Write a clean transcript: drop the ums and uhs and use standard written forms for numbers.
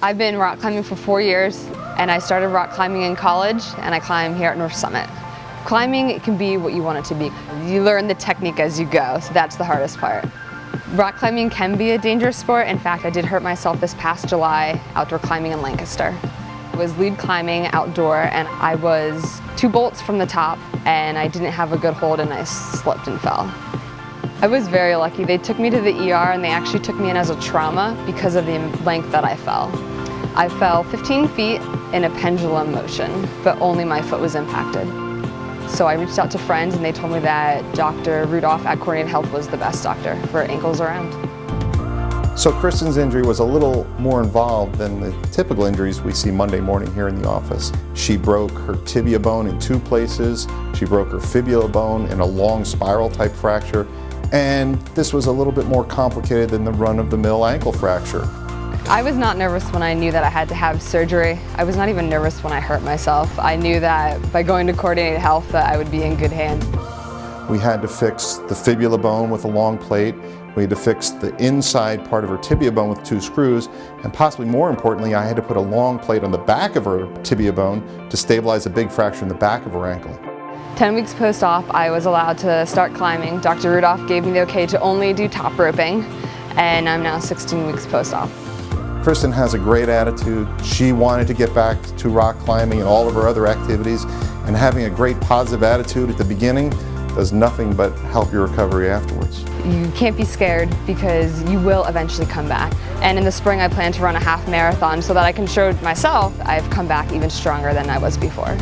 I've been rock climbing for 4 years, and I started rock climbing in college, and I climb here at North Summit. Climbing, it can be what you want it to be. You learn the technique as you go, so that's the hardest part. Rock climbing can be a dangerous sport. In fact, I did hurt myself this past July outdoor climbing in Lancaster. I was lead climbing outdoor, and I was 2 bolts from the top, and I didn't have a good hold, and I slipped and fell. I was very lucky. They took me to the ER, and they actually took me in as a trauma because of the length that I fell. I fell 15 feet in a pendulum motion, but only my foot was impacted. So I reached out to friends, and they told me that Dr. Rudolph at Coordinated Health was the best doctor for ankles around. So Kristin's injury was a little more involved than the typical injuries we see Monday morning here in the office. She broke her tibia bone in 2 places, she broke her fibula bone in a long spiral type fracture, and this was a little bit more complicated than the run-of-the-mill ankle fracture. I was not nervous when I knew that I had to have surgery. I was not even nervous when I hurt myself. I knew that by going to Coordinated Health that I would be in good hands. We had to fix the fibula bone with a long plate. We had to fix the inside part of her tibia bone with 2 screws, and possibly more importantly, I had to put a long plate on the back of her tibia bone to stabilize a big fracture in the back of her ankle. 10 weeks post-op, I was allowed to start climbing. Dr. Rudolph gave me the okay to only do top roping, and I'm now 16 weeks post-op. Kristin has a great attitude. She wanted to get back to rock climbing and all of her other activities, and having a great positive attitude at the beginning does nothing but help your recovery afterwards. You can't be scared because you will eventually come back. And in the spring I plan to run a half marathon so that I can show myself I've come back even stronger than I was before.